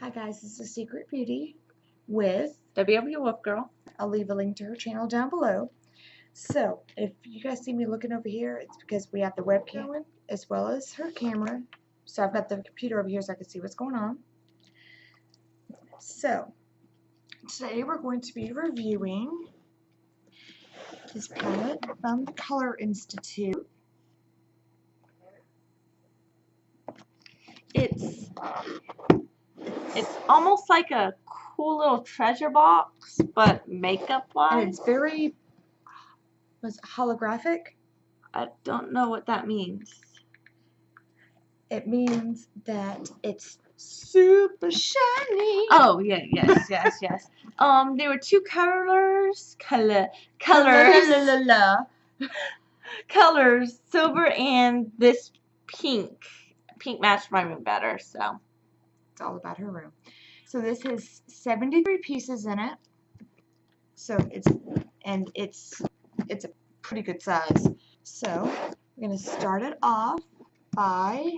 Hi guys, this is Secret Beauty with WLP Wolfgirl. I'll leave a link to her channel down below. So, if you guys see me looking over here, it's because we have the webcam going as well as her camera. So I've got the computer over here so I can see what's going on. So, today we're going to be reviewing this palette from the Color Institute. It's almost like a cool little treasure box, but makeup wise. And it's very holographic. I don't know what that means. It means that it's super shiny. Oh yeah, yes. There were two colors, colors, silver and this pink. Pink matched my room better, so it's all about her room. So this has 73 pieces in it. So it's a pretty good size. So we're gonna start it off by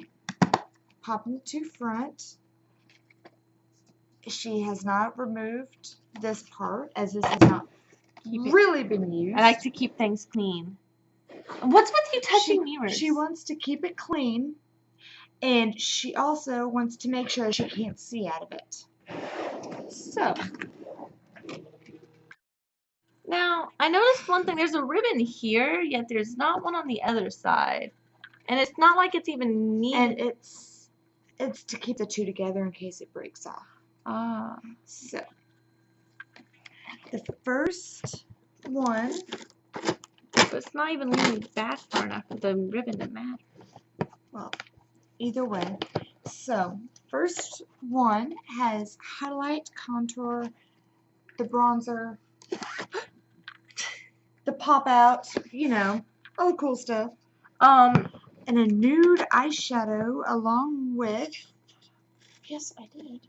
popping the two front. She has not removed this part, as this has not really been used. I like to keep things clean. What's with you touching mirrors? She wants to keep it clean, and she also wants to make sure she can't see out of it. So now I noticed one thing. There's a ribbon here, yet there's not one on the other side, and it's not like it's even needed. And it's to keep the two together in case it breaks off. Ah. So the first one. But it's not even leaning back far enough for the ribbon to matter. Well, either way. So first one has highlight, contour, the bronzer, the pop out, you know, all the cool stuff. And a nude eyeshadow along with, yes, I did.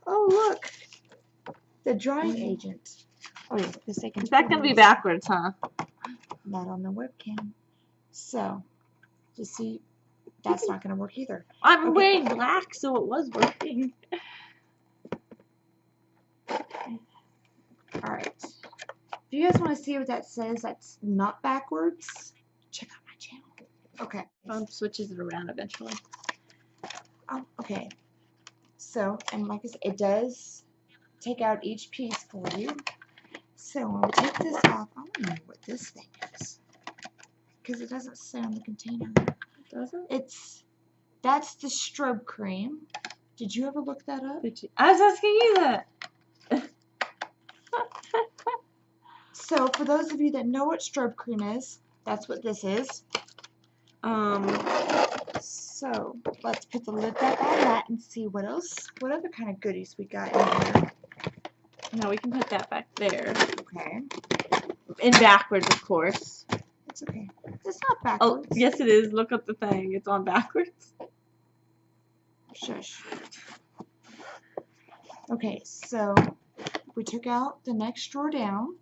Oh, look, the drying agent. Oh, yeah, Is that going to be backwards, huh? Not on the webcam. So, you see, that's not going to work either. I'm wearing black, so it was working. Alright. If you guys want to see what that says, that's not backwards, check out my channel. Okay. Phone switches it around eventually. Oh, okay. So, and like I said, it does take out each piece for you. So, when we take this off, I want to know what this thing is. Because it doesn't say on the container. Does it? That's the strobe cream. Did you ever look that up? I was asking you that. So, for those of you that know what strobe cream is, that's what this is. So, let's put the lid back on that and see what other kind of goodies we got in here. Now we can put that back there. Okay. And backwards, of course. It's okay. It's not backwards. Oh, yes it is. Look up the thing. It's on backwards. Shush. Okay, so we took out the next drawer down,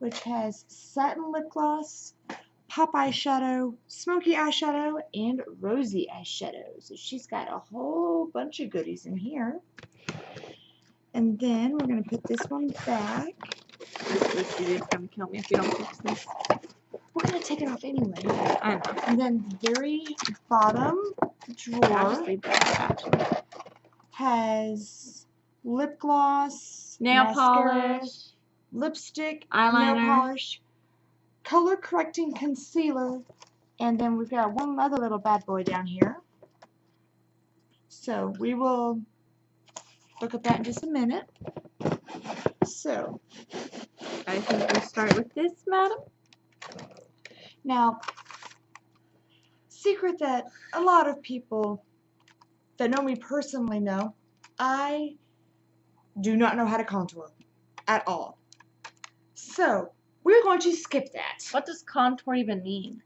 which has satin lip gloss, pop eyeshadow, smoky eyeshadow, and rosy eyeshadow. So she's got a whole bunch of goodies in here. And then we're going to put this one back. This video is going to kill me if you don't fix this. We're going to take it off anyway. I know. And then the very bottom drawer has lip gloss, nail mascara, polish, lipstick, eyeliner, nail polish, color correcting concealer, and then we've got one other little bad boy down here. So we will look at that in just a minute. So I think we'll start with this, madam. Now, secret that a lot of people that know me personally know, I do not know how to contour at all. So we're going to skip that. What does contour even mean?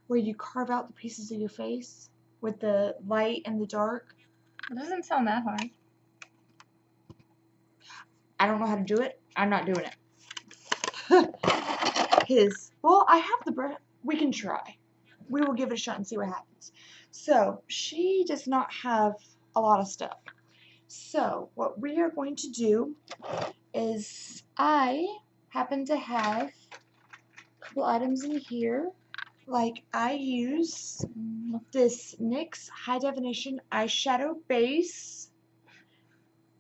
Where you carve out the pieces of your face with the light and the dark. It doesn't sound that hard. I don't know how to do it. I'm not doing it. Because, well, I have the brush. We can try. We will give it a shot and see what happens. So, she does not have a lot of stuff. So, what we are going to do is I happen to have a couple items in here. Like, I use this NYX High Definition Eyeshadow Base.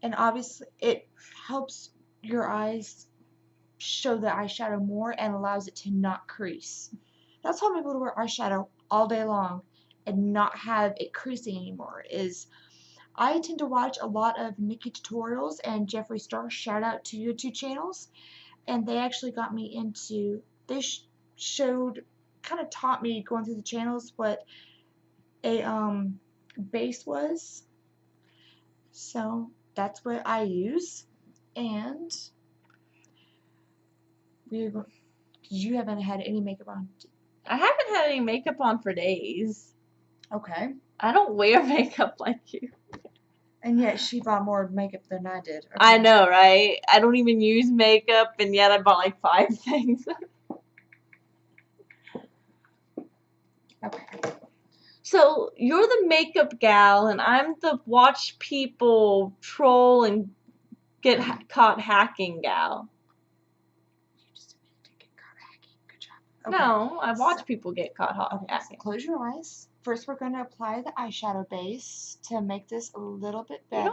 And obviously, it helps your eyes show the eyeshadow more and allows it to not crease. That's how I'm able to wear eyeshadow all day long and not have it creasing anymore. Is I tend to watch a lot of Nikki tutorials and Jeffree Star, shout out to your 2 channels, and they actually got me into, they showed, kind of taught me going through the channels what a base was. So that's what I use. And you haven't had any makeup on. I haven't had any makeup on for days. Okay. I don't wear makeup like you. And yet she bought more makeup than I did. Okay. I know, right? I don't even use makeup, and yet I bought like 5 things. Okay. So, you're the makeup gal, and I'm the watch people troll and get caught hacking gal. You just admitted to get caught hacking. Good job. Okay. No, I watch people get caught So hacking. close your eyes. First, we're going to apply the eyeshadow base to make this a little bit better.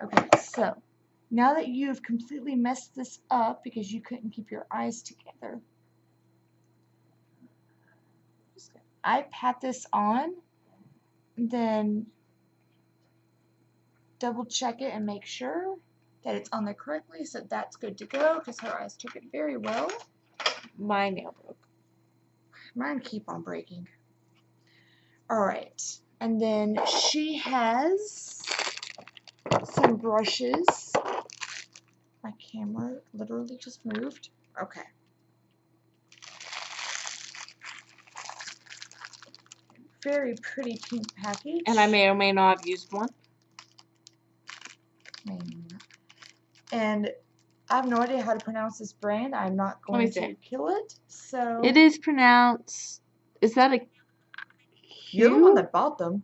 Okay, so now that you've completely messed this up because you couldn't keep your eyes together, I pat this on, then double check it and make sure that it's on there correctly, so that's good to go because her eyes took it very well. My nail broke. Mine keep on breaking. Alright, and then she has some brushes. My camera literally just moved. Okay. Very pretty pink package. And I may or may not have used one. And I have no idea how to pronounce this brand. I'm not going to kill it. So it is pronounced. Is that a? You're the one that bought them.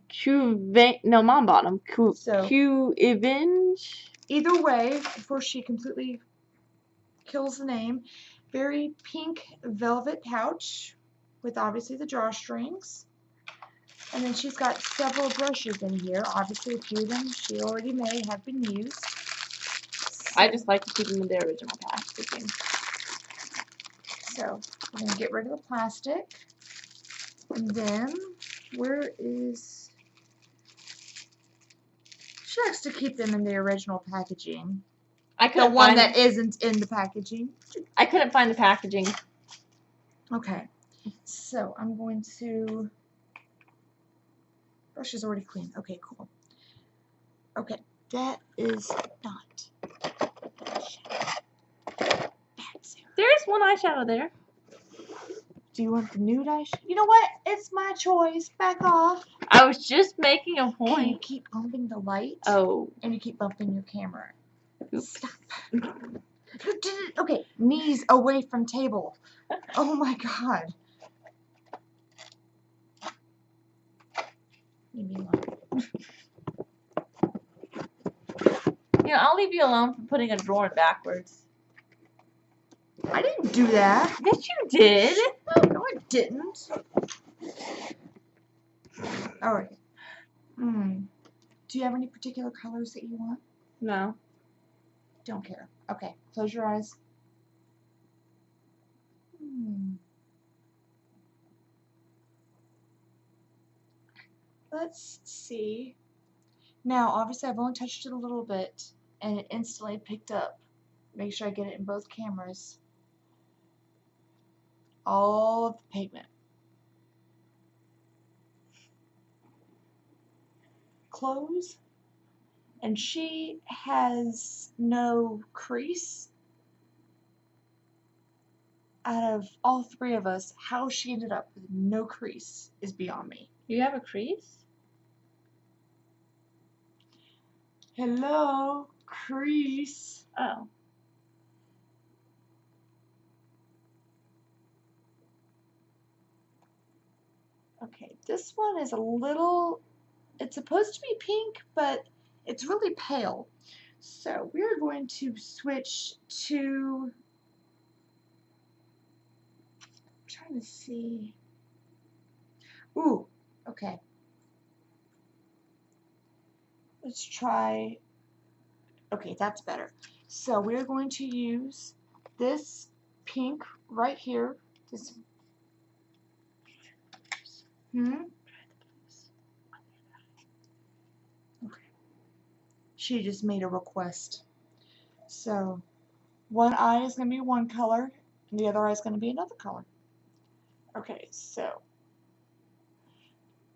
No, Mom bought them. So Q-Evenge. Either way, before she completely kills the name, very pink velvet pouch with obviously the drawstrings. And then she's got several brushes in here. Obviously, a few of them she already may have been used. So, I just like to keep them in their original packaging. So, we're going to get rid of the plastic. And then, where is... She likes to keep them in the original packaging. The one that isn't in the packaging. I couldn't find the packaging. Okay. So, I'm going to... Brush is already clean. Okay, cool. Okay, that is not eyeshadow. There's one eyeshadow there. Do you want the nude eyeshadow? You know what? It's my choice. Back off. I was just making a point. Okay, you keep bumping the light. Oh. And you keep bumping your camera. Oops. Stop. Okay, knees away from table. Oh my god. Leave me alone. You know, I'll leave you alone for putting a drawer backwards. I didn't do that. Yes, you did. No, I didn't. Alright. Do you have any particular colors that you want? No. Don't care. Okay, close your eyes. Let's see. Now, obviously, I've only touched it a little bit, and it instantly picked up. Make sure I get it in both cameras. All of the pigment. Close. And she has no crease. Out of all 3 of us, how she ended up with no crease is beyond me. You have a crease? Hello, crease. Oh. Okay, this one is a little, it's supposed to be pink, but it's really pale. So we're going to switch to, I'm trying to see. Ooh, okay. Let's try, okay, that's better. So we're going to use this pink right here. This, okay. She just made a request. So one eye is going to be one color, and the other eye is going to be another color. Okay, so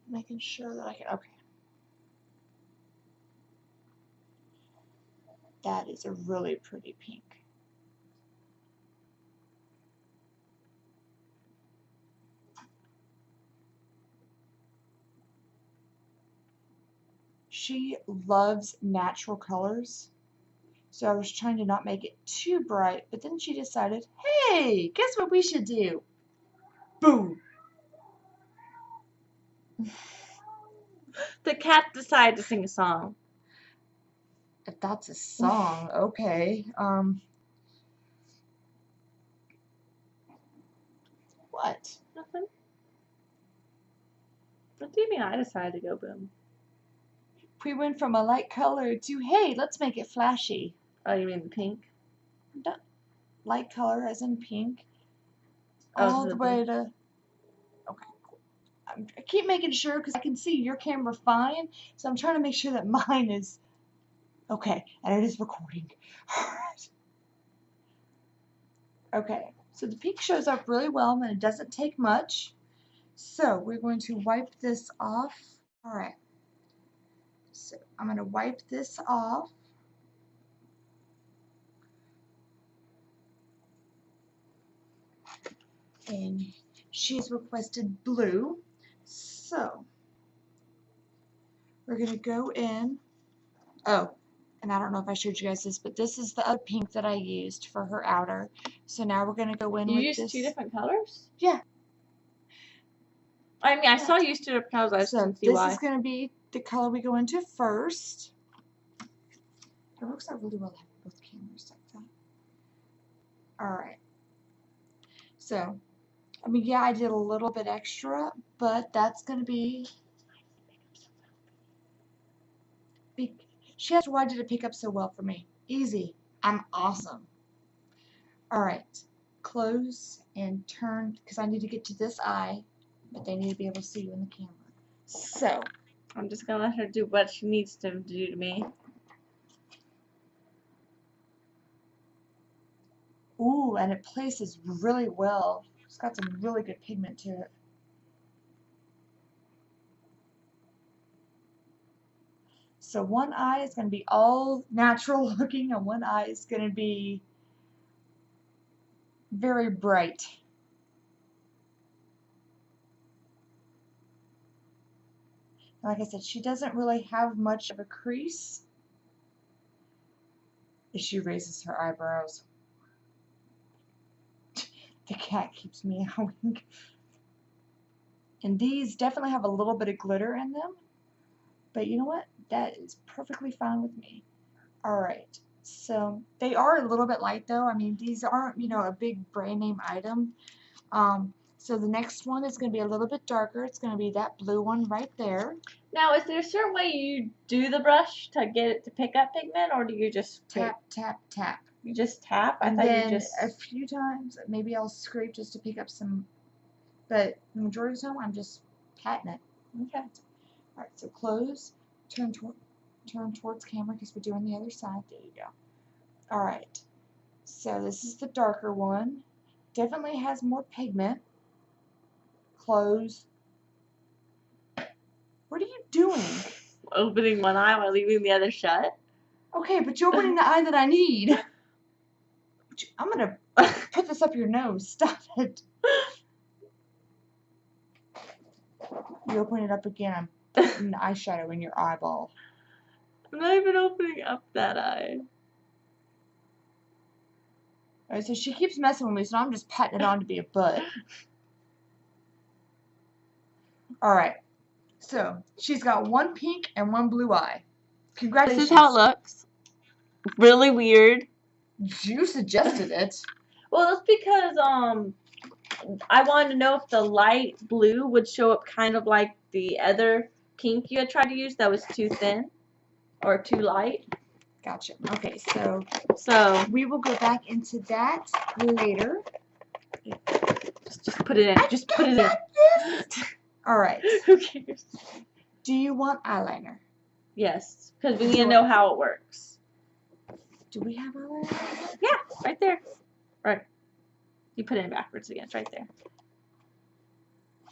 making sure that I can, okay. That is a really pretty pink. She loves natural colors, so I was trying to not make it too bright, but then she decided, hey, guess what we should do? Boom! The cat decided to sing a song. If that's a song, okay. What? Nothing. What do you mean I decided to go boom? We went from a light color to, hey, let's make it flashy. Oh, you mean the pink? Light color as in pink. Oh, All the way to, okay, cool. I keep making sure because I can see your camera fine, so I'm trying to make sure that mine is okay, and it is recording. Alright. Okay, so the pink shows up really well and it doesn't take much. So we're going to wipe this off. Alright, so I'm going to wipe this off. And she's requested blue. So we're going to go in. Oh, and I don't know if I showed you guys this, but this is the other pink that I used for her outer. So now we're going to go in You with used this. two different colors? Yeah. I mean, I saw you used two different colors. I just didn't see why. This is going to be the color we go into first. It works out really well having both cameras like that. Alright. So, I mean, yeah, I did a little bit extra, but that's going to be... She asked, why did it pick up so well for me? Easy. I'm awesome. Alright. Close and turn, because I need to get to this eye, but they need to be able to see you in the camera. So, I'm just going to let her do what she needs to do to me. ooh, and it places really well. It's got some really good pigment to it. So one eye is going to be all natural looking and one eye is going to be very bright. Like I said, she doesn't really have much of a crease if she raises her eyebrows. The cat keeps meowing. And these definitely have a little bit of glitter in them. But you know what? That is perfectly fine with me. Alright, so they are a little bit light though. I mean, these aren't, you know, a big brand name item. So the next one is going to be a little bit darker. It's going to be that blue one right there. Now, is there a certain way you do the brush to get it to pick up pigment, or do you just Tap, tap, tap. You just tap? I And thought then you just... a few times, maybe I'll scrape just to pick up some, but the majority of the time, I'm just patting it. Okay. Alright, so close, turn towards camera because we're doing the other side. There you go. Alright, so this is the darker one. Definitely has more pigment. Close. What are you doing? Opening one eye while leaving the other shut? Okay, but you're opening the eye that I need. I'm gonna put this up your nose. Stop it. You open it up again. I'm putting the eyeshadow in your eyeball. I'm not even opening up that eye. Alright, so she keeps messing with me, so I'm just patting it on to be a butt. Alright. So, she's got one pink and one blue eye. Congratulations. This is how it looks. Really weird. You suggested it. Well, that's because I wanted to know if the light blue would show up kind of like the other pink you had tried to use that was too thin or too light. Gotcha. Okay, so we will go back into that later. Just put it in. Just put it in. Alright. Who cares? Do you want eyeliner? Yes, because we need to know how it works. Do we have eyeliner? Yeah, right there. Right. You put it in backwards again. It's right there.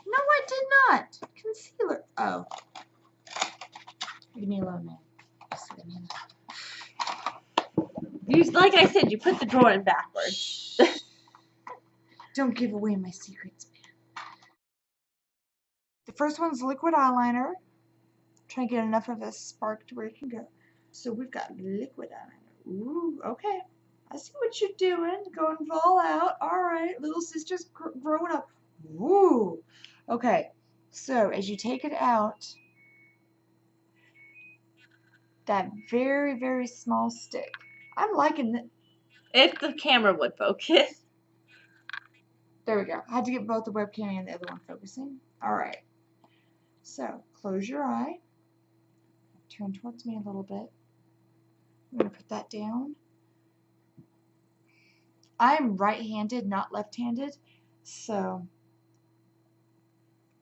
No, I did not. Concealer. Oh. Leave me alone, man. Just leave me alone. You, like I said, you put the drawer in backwards. Don't give away my secrets, man. The first one's liquid eyeliner. Try and get enough of a spark to where it can go. So we've got liquid eyeliner. Ooh, okay. I see what you're doing. Going all out. All right, little sister's growing up. Ooh. Okay. So as you take it out, that very, very small stick. I'm liking it. If the camera would focus. There we go. I had to get both the webcam and the other one focusing. All right. So close your eye. Turn towards me a little bit. I'm going to put that down. I'm right-handed, not left-handed. So,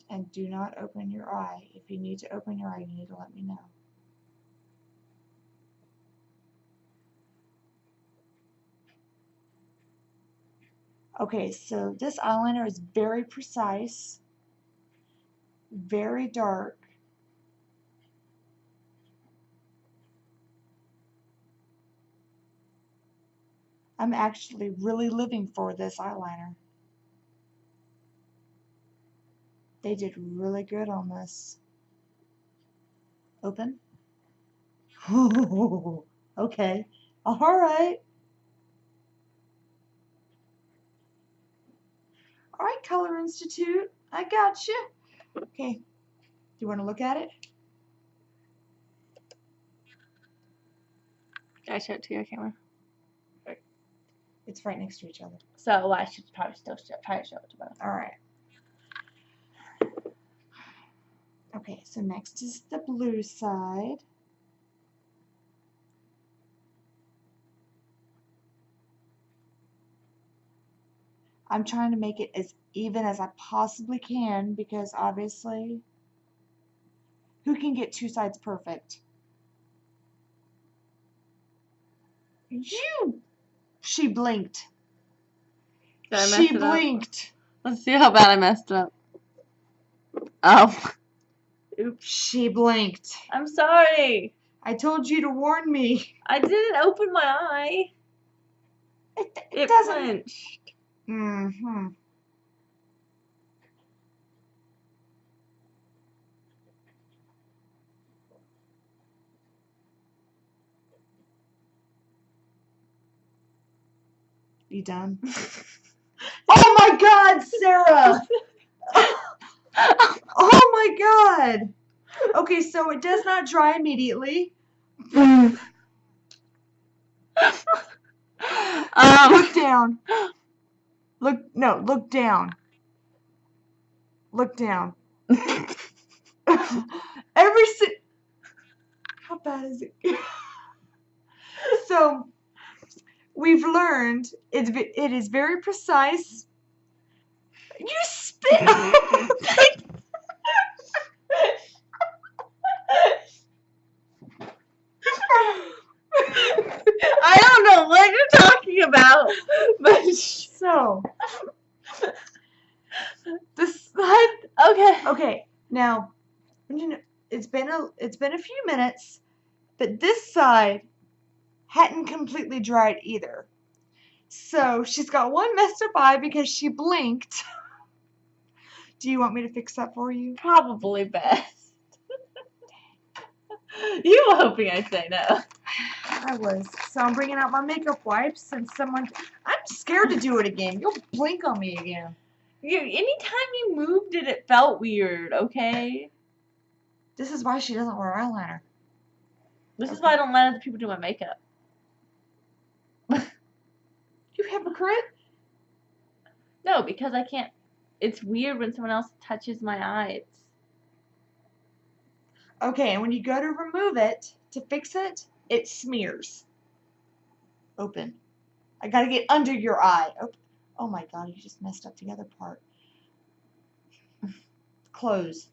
and do not open your eye. If you need to open your eye, you need to let me know. Okay, so this eyeliner is very precise, very dark. I'm actually really living for this eyeliner. They did really good on this. Open. Okay. All right. All right, Color Institute. I got you. Okay. Do you want to look at it? I show it to your camera. It's right next to each other. So I should probably still try to show it to both. All right. Okay, so next is the blue side. I'm trying to make it as even as I possibly can because obviously, who can get two sides perfect? You! She blinked. She blinked. Let's see how bad I messed up. Oh. Oops. She blinked. I'm sorry. I told you to warn me. I didn't open my eye. It doesn't. Flinched. Mm-hmm. You done? Oh my God, Sarah! Oh my God! Okay, so it does not dry immediately. Look down. Look down. Look down. How bad is it? So, we've learned it is very precise. You spit. I don't know what you're talking about, but so this okay. Now, it's been a few minutes, but this side hadn't completely dried either. So she's got one messed up eye because she blinked. Do you want me to fix that for you? Probably best. You were hoping I'd say no. I was. So I'm bringing out my makeup wipes and I'm scared to do it again. You'll blink on me again. Anytime you moved it, it felt weird, okay? This is why she doesn't wear eyeliner. This is why I don't let other people do my makeup. You hypocrite. No, because I can't. It's weird when someone else touches my eyes. Okay, and when you go to remove it, to fix it, it smears. Open. I gotta get under your eye. Oh my god, you just messed up the other part. Close.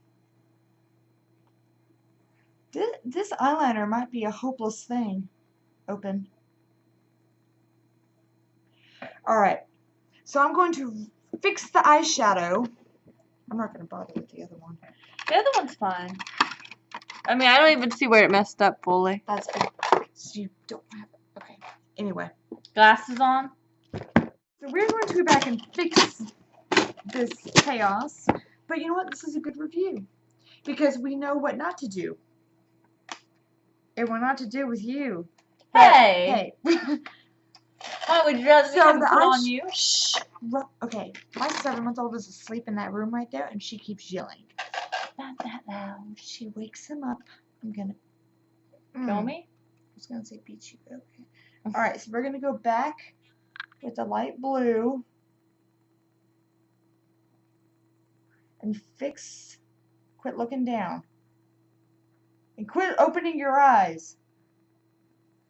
This eyeliner might be a hopeless thing. Open. Alright, so I'm going to fix the eyeshadow. I'm not going to bother with the other one. The other one's fine. I mean, I don't even see where it messed up fully. That's good. So you don't have it. Okay. Anyway. Glasses on. So we're going to go back and fix this chaos. But you know what? This is a good review. Because we know what not to do. And what not to do with you. Hey! Hey. Oh, would you rather have it put on you? Shh. Okay. My 7-month-old is asleep in that room right there, and she keeps yelling. Not that loud. She wakes him up. I'm gonna Kill me? I was gonna say beat you, but okay. Alright, so we're gonna go back with the light blue and fix. Quit looking down. And quit opening your eyes.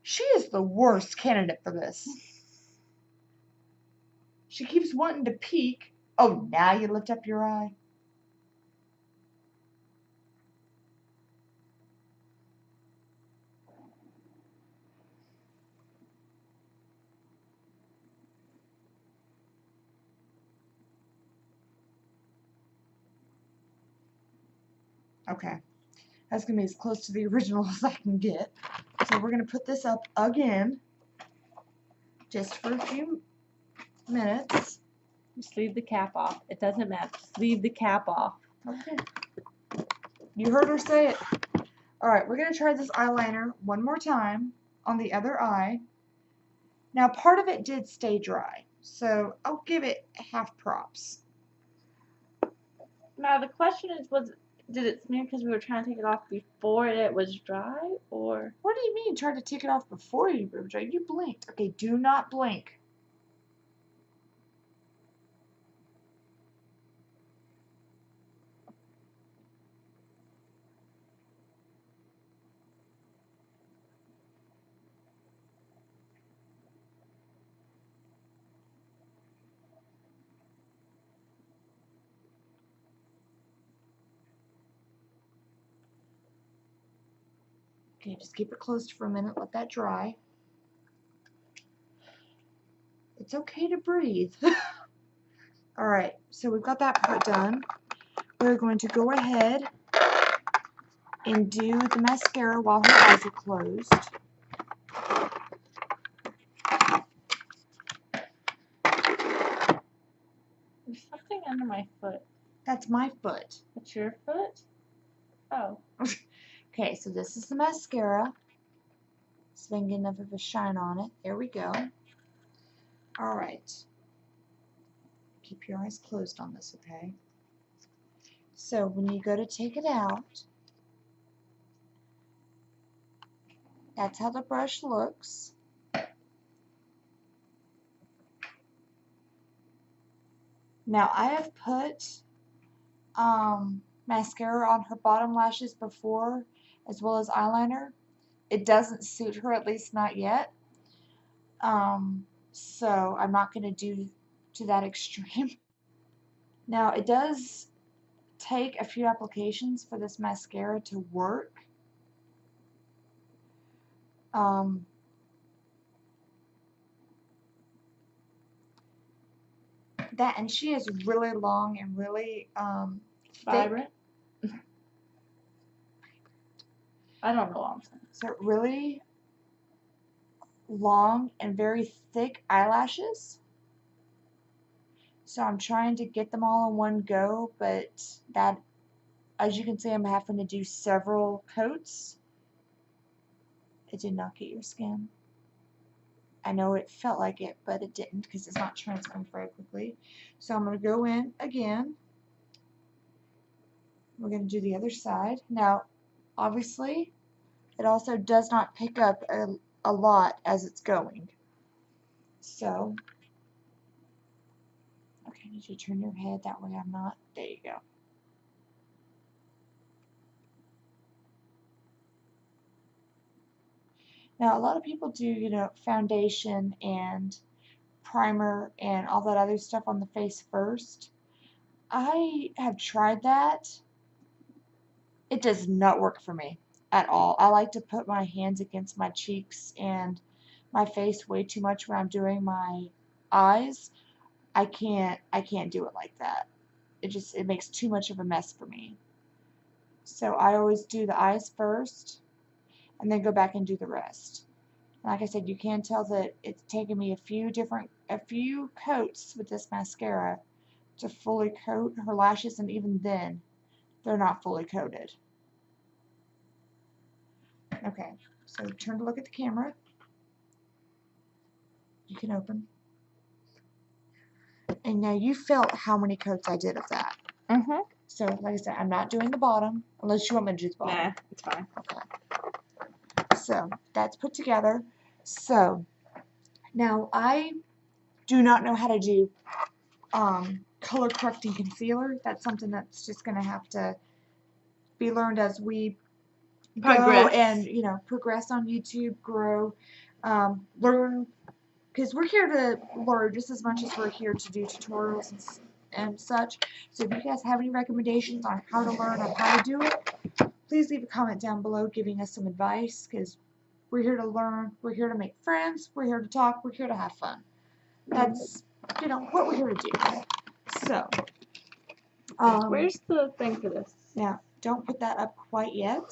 She is the worst candidate for this. She keeps wanting to peek. Oh, now you lift up your eye. Okay. That's going to be as close to the original as I can get. So we're going to put this up again. Just for a few minutes. Just leave the cap off. It doesn't matter. Just leave the cap off. Okay. You heard her say it. Alright, we're going to try this eyeliner one more time on the other eye. Now, part of it did stay dry. So, I'll give it half props. Now, the question is, did it smear because we were trying to take it off before it was dry, or? What do you mean, try to take it off before you were dry? You blinked. Okay, do not blink. Okay, just keep it closed for a minute. Let that dry. It's okay to breathe. Alright, so we've got that part done. We're going to go ahead and do the mascara while her eyes are closed. There's something under my foot. That's my foot. That's your foot? Oh. Okay, so this is the mascara. It's been getting enough of a shine on it. There we go. Alright. Keep your eyes closed on this, okay? So when you go to take it out, that's how the brush looks. Now I have put mascara on her bottom lashes before, as well as eyeliner. It doesn't suit her, at least not yet. So I'm not going to do to that extreme. Now it does take a few applications for this mascara to work. That, and she is really long and really Vibrant? I don't know what I'm saying. So really long and very thick eyelashes. So I'm trying to get them all in one go, but that, as you can see, I'm having to do several coats. It did not get your skin. I know it felt like it, but it didn't because it's not transferring very quickly. So I'm going to go in again. We're going to do the other side. Now, obviously, it also does not pick up a lot as it's going. So, okay, I need you to turn your head. That way I'm not. There you go. Now, a lot of people do, you know, foundation and primer and all that other stuff on the face first. I have tried that. It does not work for me at all. I like to put my hands against my cheeks and my face way too much when I'm doing my eyes. I can't do it like that. It makes too much of a mess for me. So I always do the eyes first and then go back and do the rest. Like I said, you can tell that it's taken me a few coats with this mascara to fully coat her lashes, and even then, they're not fully coated. Okay, so turn to look at the camera. You can open. And now you felt how many coats I did of that. Mm-hmm. So, like I said, I'm not doing the bottom, unless you want me to do the bottom. Nah, it's fine. Okay. So, that's put together. So, now I do not know how to do color correcting concealer. That's something that's just going to have to be learned as we go and, you know, progress on YouTube, grow, learn, because we're here to learn just as much as we're here to do tutorials and such. So if you guys have any recommendations on how to learn or how to do it, please leave a comment down below giving us some advice, because we're here to learn, we're here to make friends, we're here to talk, we're here to have fun. That's, you know, what we're here to do. So, where's the thing for this? Now, don't put that up quite yet.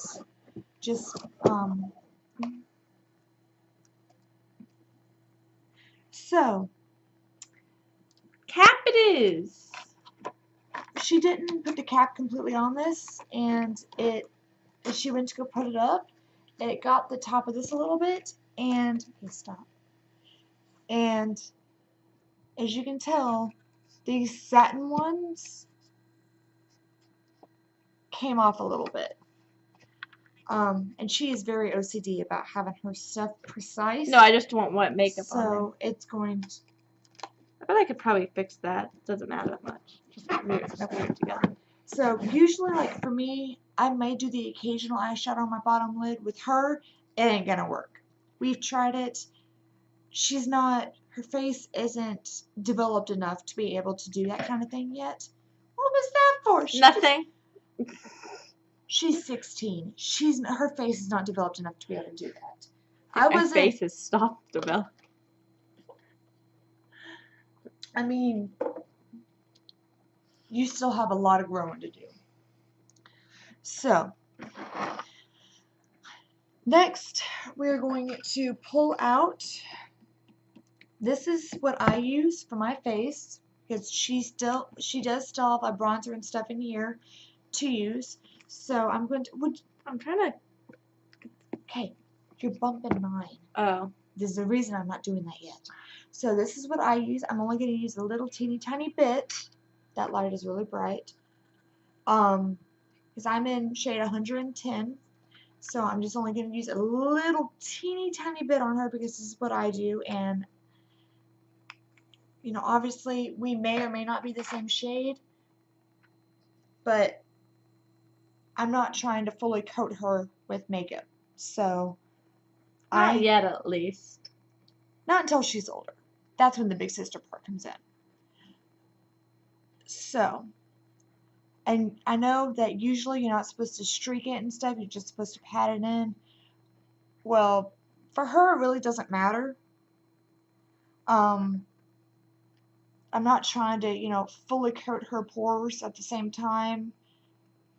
Just, so. Cap it is. She didn't put the cap completely on this, and as she went to go put it up, it got the top of this a little bit, and, okay, stop. And, as you can tell, these satin ones came off a little bit. And she is very OCD about having her stuff precise. No, I just want what makeup on it. So it's going to. I bet I could probably fix that. It doesn't matter that much. Just move it together. So usually, like for me, I may do the occasional eyeshadow on my bottom lid. With her, it ain't gonna work. We've tried it. She's not. Her face isn't developed enough to be able to do that kind of thing yet. What was that for? Nothing. She's 16. Her face is not developed enough to be able to do that. My face has stopped developing. I mean, you still have a lot of growing to do. So, next we're going to pull out. This is what I use for my face, because she does still have a bronzer and stuff in here to use. So I'm going to. I'm trying to. Okay, you're bumping mine. Oh. There's a reason I'm not doing that yet. So this is what I use. I'm only going to use a little teeny tiny bit. That light is really bright. Because I'm in shade 110. So I'm just only going to use a little teeny tiny bit on her, because this is what I do. And, you know, obviously we may or may not be the same shade. But I'm not trying to fully coat her with makeup. So Not yet, at least. Not until she's older. That's when the big sister part comes in. So, and I know that usually you're not supposed to streak it and stuff. You're just supposed to pat it in. Well, for her, it really doesn't matter. I'm not trying to, you know, fully coat her pores at the same time.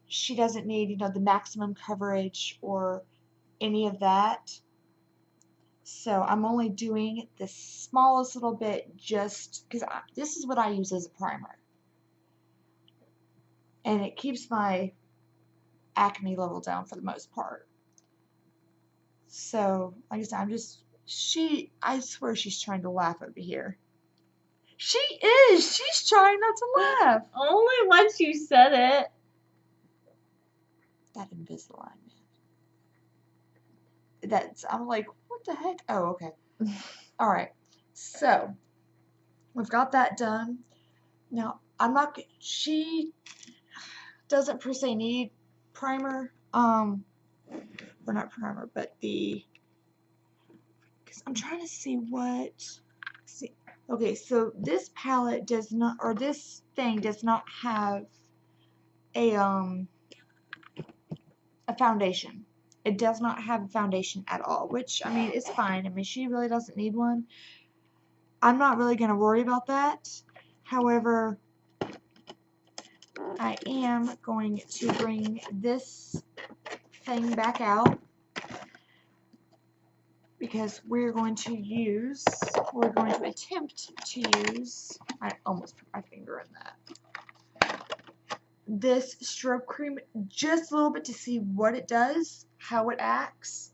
She doesn't need, you know, the maximum coverage or any of that. So I'm only doing the smallest little bit just because this is what I use as a primer. And it keeps my acne level down for the most part. So, like I said, I'm just I swear she's trying to laugh over here. She is. She's trying not to laugh. Only once you said it. That Invisalign, man. I'm like, what the heck? Oh, okay. All right. So we've got that done. Now she doesn't per se need primer. Or not primer, but because I'm trying to see what. See. Okay, so this palette does not, or this thing does not have a foundation. It does not have a foundation at all, which, I mean, it's fine. I mean, she really doesn't need one. I'm not really going to worry about that. However, I am going to bring this thing back out because we're going to attempt to use, I almost put my finger in that, this strobe cream just a little bit to see what it does, how it acts.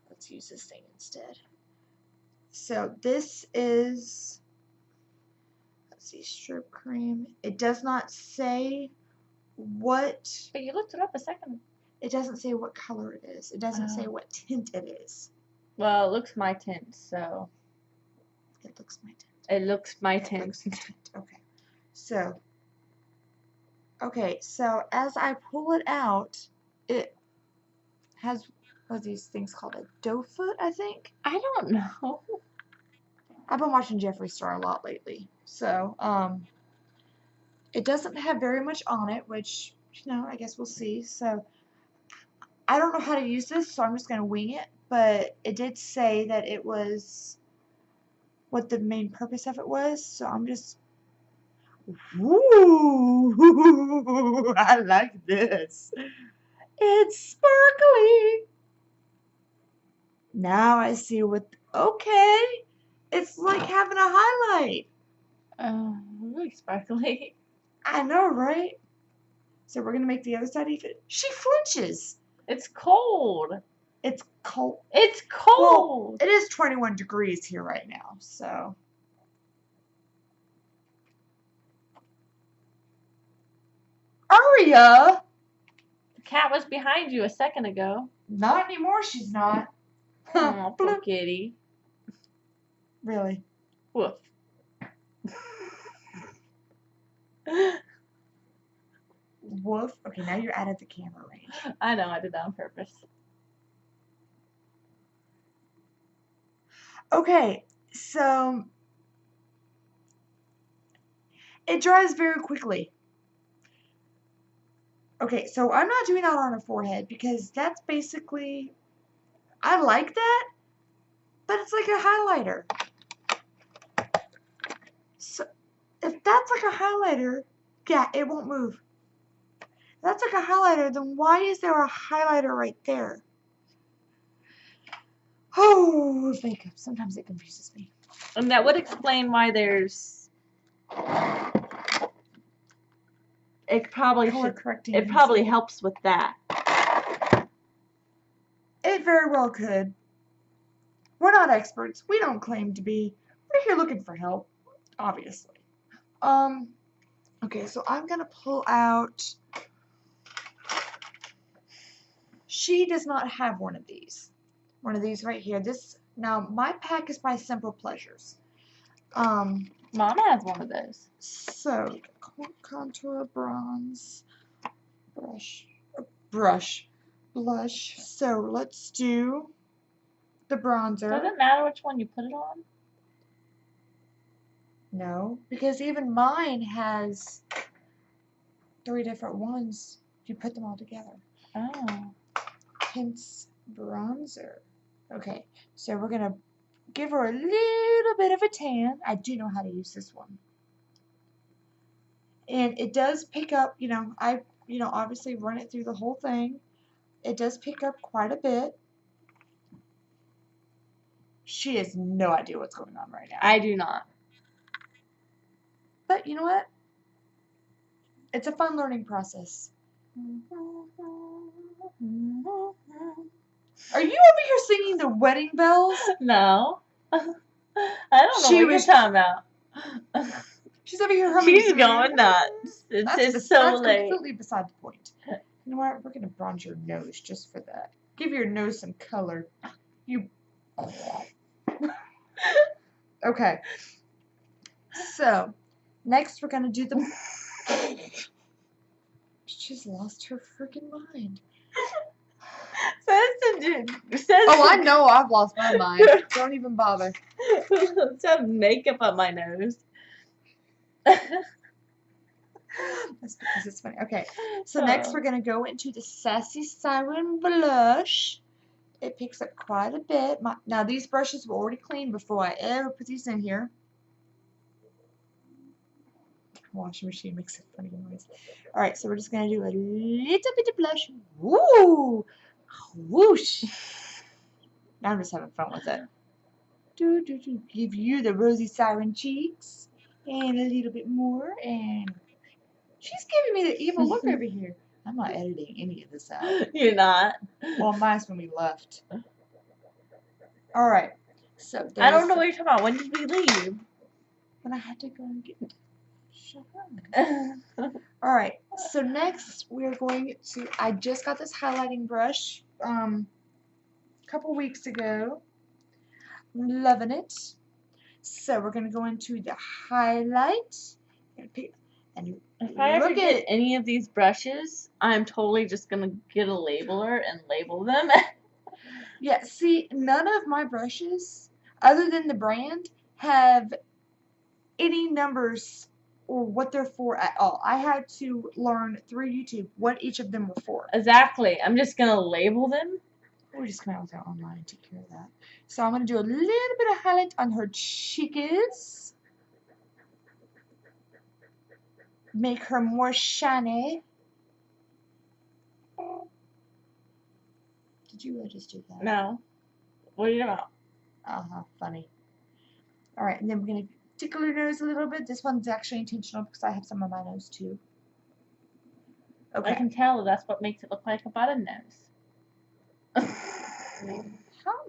Let's use this thing instead. So this is, let's see, strobe cream. It does not say what. But you looked it up a second. It doesn't say what color it is. It doesn't say what tint it is. Well, it looks my tint, so. It looks my tint. It looks my It tint. looks my tint. Okay. So as I pull it out, it has, what are these things called? A doe foot, I think? I don't know. I've been watching Jeffree Star a lot lately. So, it doesn't have very much on it, which, I guess we'll see. So, I don't know how to use this, so I'm just going to wing it. But it did say that it was what the main purpose of it was. So I'm just, ooh, I like this. It's sparkly. Now I see okay. It's like having a highlight. Really sparkly. I know, right? So we're going to make the other side even. She flinches. It's cold. It's cold. It's cold. Well, it is 21 degrees here right now, so. Aria! The cat was behind you a second ago. Not anymore, she's not. Oh, poor kitty. Really? Woof. Woof. Okay, now you're out of the camera range. I know, I did that on purpose. Okay, so it dries very quickly. Okay, so I'm not doing that on her forehead because that's basically, I like that, but it's like a highlighter. So if that's like a highlighter, yeah, it won't move. If that's like a highlighter, then why is there a highlighter right there? Oh, makeup. Sometimes it confuses me. And that would explain why there's. It probably correcting. It probably helps with that. It very well could. We're not experts. We don't claim to be. We're here looking for help, obviously. Okay, so I'm gonna pull out. She does not have one of these. One of these right here. Now my pack is by Simple Pleasures. Mom has one of those. So contour, bronze, blush. So let's do the bronzer. Does it matter which one you put it on? No, because even mine has 3 different ones if you put them all together. Oh. Hints bronzer. Okay, so we're gonna give her a little bit of a tan. I do know how to use this one. And it does pick up, I obviously run it through the whole thing. It does pick up quite a bit. She has no idea what's going on right now. I do not. But you know what? It's a fun learning process. Are you over here singing the wedding bells? No. I don't know what you're talking about. She's over here humming. She's going nuts. It's so that's late. completely beside the point. You know what? We're going to bronze your nose just for that. Give your nose some color. You. Okay. So, next we're going to do the... She's lost her freaking mind. Oh, I know I've lost my mind. Don't even bother. Let's have makeup on my nose. That's because it's funny. Okay, so next we're going to go into the Sassy Siren Blush. It picks up quite a bit. Now, these brushes were already cleaned before I ever put these in here. Washing machine makes a funny noise. Alright, so we're just going to do a little bit of blush. Woo! Whoosh! Now I'm just having fun with it. Give you the rosy siren cheeks. And a little bit more. And she's giving me the evil look over here. I'm not editing any of this out. You're not. Well, mine's when we left. Alright. So I don't know what you're talking about. When did we leave? When I had to go and get... Shut up. Alright, so next we're going to... I just got this highlighting brush a couple weeks ago. I'm loving it. So we're going to go into the highlight. And if I ever get any of these brushes, I'm totally just going to get a labeler and label them. Yeah, see, none of my brushes, other than the brand, have any numbers or what they're for at all. I had to learn through YouTube what each of them were for. Exactly. I'm just going to label them. We just come out with our online and take care of that. So I'm going to do a little bit of highlight on her cheeks. Make her more shiny. Did you really just do that? No. What are you talking about? Funny. Alright, and then we're going to tickle her nose a little bit. This one's actually intentional because I have some on my nose too. Okay. I can tell that's what makes it look like a button nose. How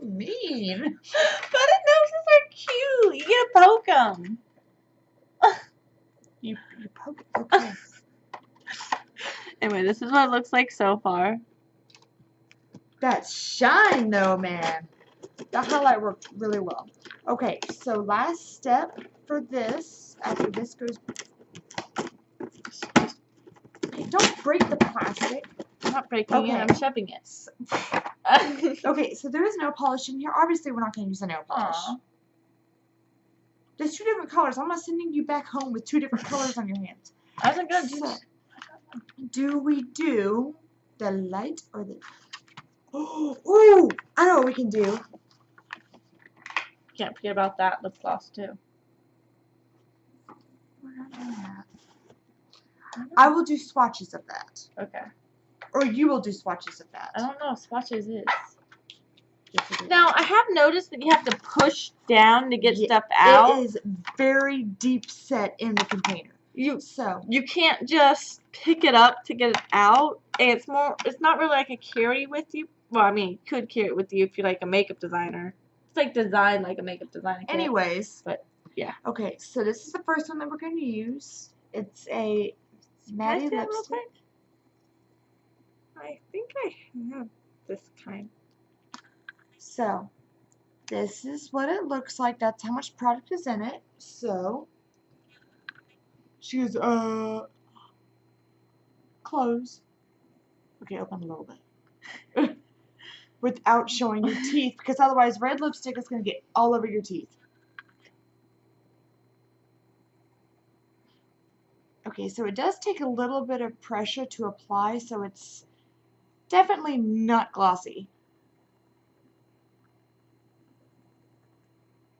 mean. Button noses are cute. You gotta poke them. You poke it. Okay. Anyway, this is what it looks like so far. That shine though, man. The highlight worked really well. Okay, so last step for this, after this goes... Okay, don't break the plastic. I'm not breaking it, I'm shoving it. Okay, so there is nail polish in here. Obviously, we're not going to use a nail polish. Aww. There's two different colors. I'm not sending you back home with two different colors on your hands. I wasn't going to do that. Do we do the light or the... Oh, I know what we can do. Can't forget about that lip gloss too. We're not doing that. I will do swatches of that. Okay. Or you will do swatches of that. I don't know what swatches is. Yes, now, I have noticed that you have to push down to get stuff out. It is very deep set in the container. You can't just pick it up to get it out. And it's not really like a carry with you. Well, I mean, you could carry it with you if you're like a makeup designer. It's like designed like a makeup designer. Anyways. But, yeah. Okay, so this is the first one that we're going to use. It's a matte lipstick. I think I have this kind. So, this is what it looks like. That's how much product is in it. So, she goes, close. Okay, open a little bit. Without showing your teeth, because otherwise red lipstick is going to get all over your teeth. Okay, so it does take a little bit of pressure to apply, so it's definitely not glossy.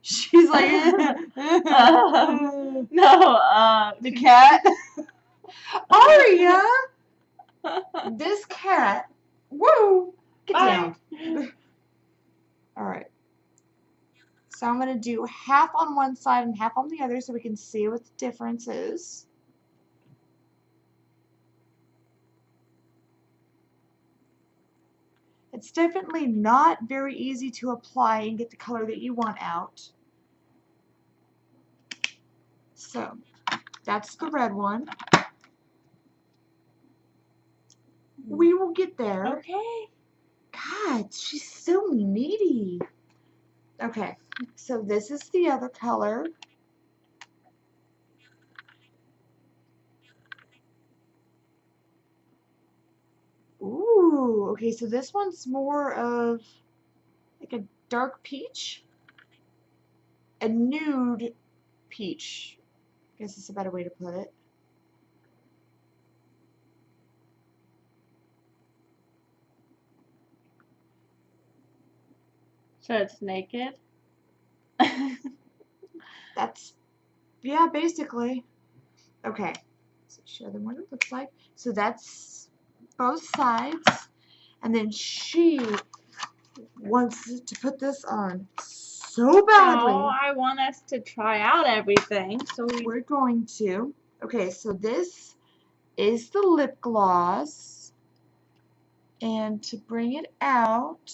She's like, no, the cat. Aria, this cat. Woo, get down. All right. So I'm gonna do half on one side and half on the other, so we can see what the difference is. It's definitely not very easy to apply and get the color that you want out. So that's the red one. We will get there. Okay. God, she's so needy. Okay, so this is the other color. Ooh, okay, so this one's more of like a dark peach. A nude peach. I guess it's a better way to put it. So it's naked? That's, yeah, basically. Okay, so show them what it looks like. So that's both sides. And then she wants to put this on so badly. No, I want us to try out everything. So We're going to. Okay, so this is the lip gloss. And to bring it out.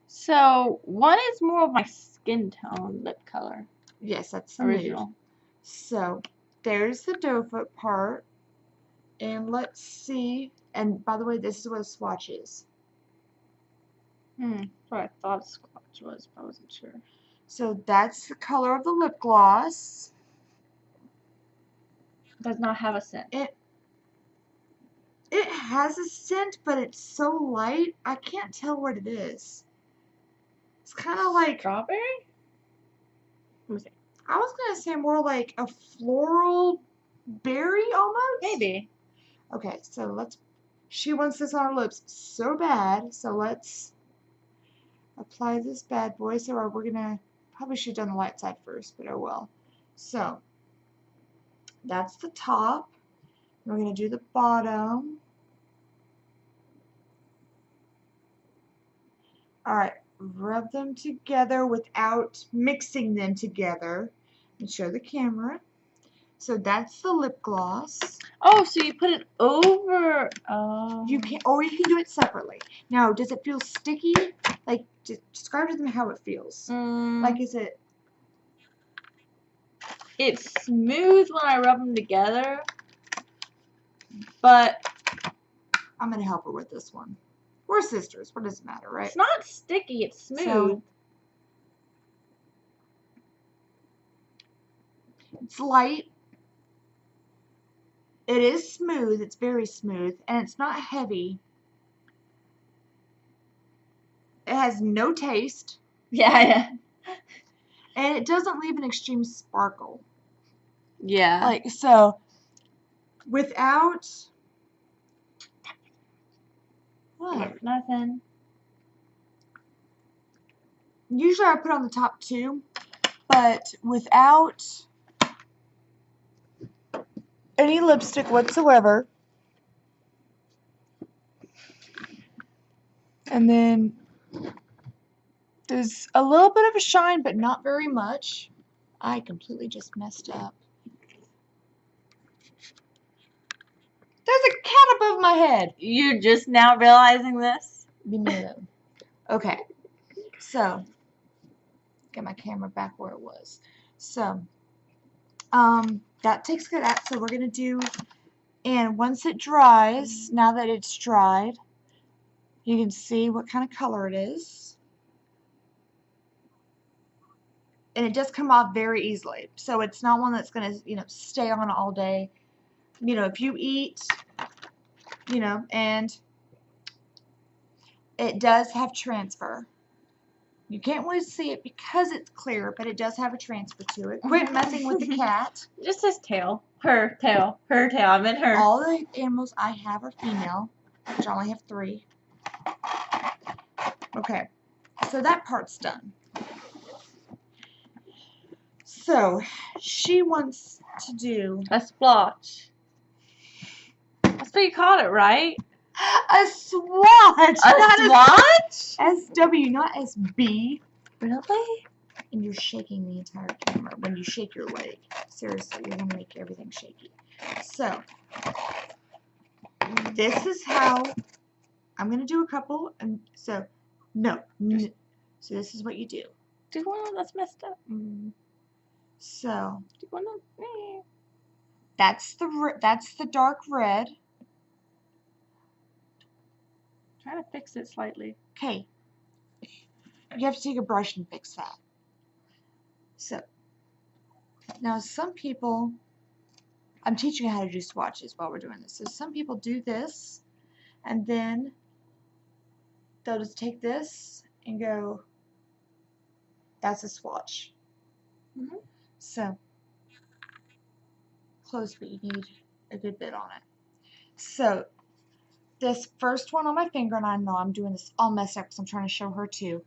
So one is more of my skin tone lip color. Yes, that's the Original. nude. So there's the doe foot part. And let's see. And by the way, this is what a swatch is. That's what I thought Squatch was, but I wasn't sure. So that's the color of the lip gloss. Does not have a scent. It has a scent, but it's so light, I can't tell what it is. It's kind of like... Strawberry? Let me see. I was going to say more like a floral berry almost? Maybe. Okay, so let's... She wants this on her lips so bad, so let's apply this bad boy. So we're going to... Probably should have done the light side first, but oh well. So, that's the top. We're going to do the bottom. Alright, rub them together without mixing them together. And show the camera. So that's the lip gloss. Oh, so you put it over. Oh. You can, or you can do it separately. Now, does it feel sticky? Like, describe to them how it feels. Like, is it? It's smooth when I rub them together, but I'm gonna help her with this one. We're sisters. What does it matter, right? it's not sticky. It's smooth. So, it's light. It is smooth. It's very smooth, and it's not heavy. It has no taste. Yeah. And it doesn't leave an extreme sparkle. Yeah. Like, so, without... What? Nothing. Usually I put on the top too, but without any lipstick whatsoever. And then there's a little bit of a shine, but not very much. I completely just messed up. There's a cat above my head. You're just now realizing this? Okay, so get my camera back where it was. So, that takes care of that. So we're gonna do, and once it dries, now that it's dried, you can see what kind of color it is. And it does come off very easily. So it's not one that's gonna, stay on all day. If you eat, and it does have transfer. You can't really see it because it's clear, but it does have a transfer to it. Quit messing with the cat. Just his tail. Her tail. Her tail. I meant her. All the animals I have are female, which I only have 3. Okay, so that part's done. So, she wants to do... A splotch. That's what you called it, right? A swatch! A swatch? SW, not SB. Really? And you're shaking the entire camera when you shake your leg. Seriously, you're going to make everything shaky. So, this is how I'm going to do a couple, and so, no. So this is what you do. Do one that's messed up. So, Do one that's the dark red. Trying to fix it slightly. Okay. You have to take a brush and fix that. So, now some people, I'm teaching you how to do swatches while we're doing this. So some people do this, and then they'll just take this and go, that's a swatch. So, close, but you need a good bit on it. So, this first one on my finger, and I know I'm doing this all messed up because I'm trying to show her too,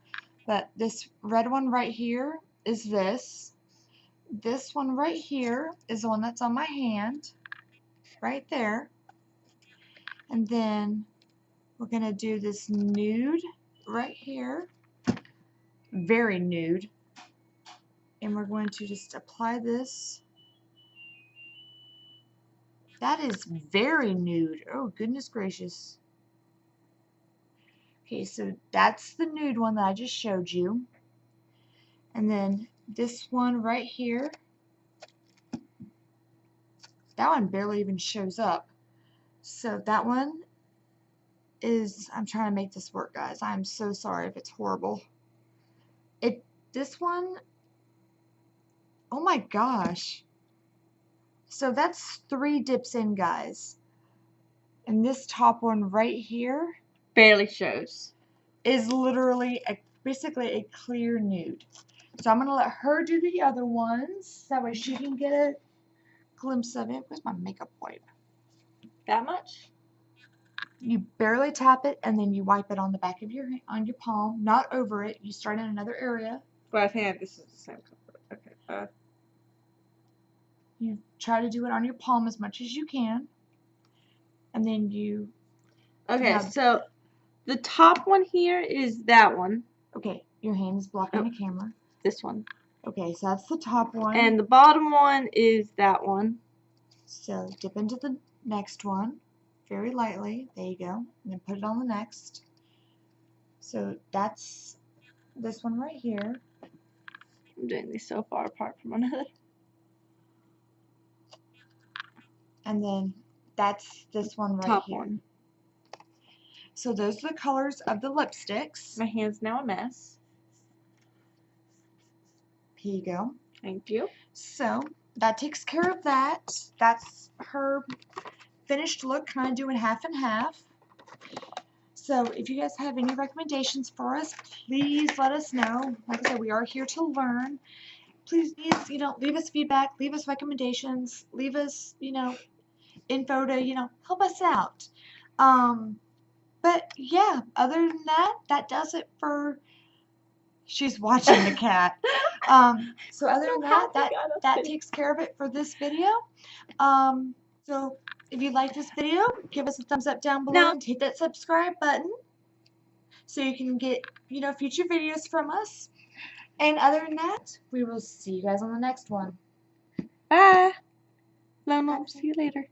but this red one right here is this. This one right here is the one that's on my hand, right there. And then we're going to do this nude right here, very nude. And we're going to just apply this. That is very nude. Oh, goodness gracious. Okay, so that's the nude one that I just showed you. And then this one right here, that one barely even shows up. So that one is, I'm trying to make this work, guys. I'm so sorry if it's horrible. This one, oh my gosh. So that's 3 dips in, guys. And this top one right here barely shows. Is literally basically a clear nude. So I'm going to let her do the other ones. That way she can get a glimpse of it. Where's my makeup wipe? That much? You barely tap it, and then you wipe it on the back of your palm, not over it. You start in another area. Well, I think this is the same color. Okay. You try to do it on your palm as much as you can, and then you. Okay, so the top one here is that one. Okay, your hand is blocking the camera. This one. Okay, so that's the top one. And the bottom one is that one. So dip into the next one very lightly. There you go. And then put it on the next. So that's this one right here. I'm doing these so far apart from one another. And then that's this one right Top here. One. So those are the colors of the lipsticks. My hand's now a mess. Here you go. Thank you. So that takes care of that. That's her finished look, kind of doing half and half. So if you guys have any recommendations for us, please let us know. Like I said, we are here to learn. Please, leave us feedback, leave us recommendations, leave us, info to, help us out. But yeah, other than that, that does it for. She's watching the cat. So other than that takes care of it for this video. So if you like this video, give us a thumbs up down below and hit that subscribe button so you can get, future videos from us. And other than that, we will see you guys on the next one. Bye. Lona, see you later.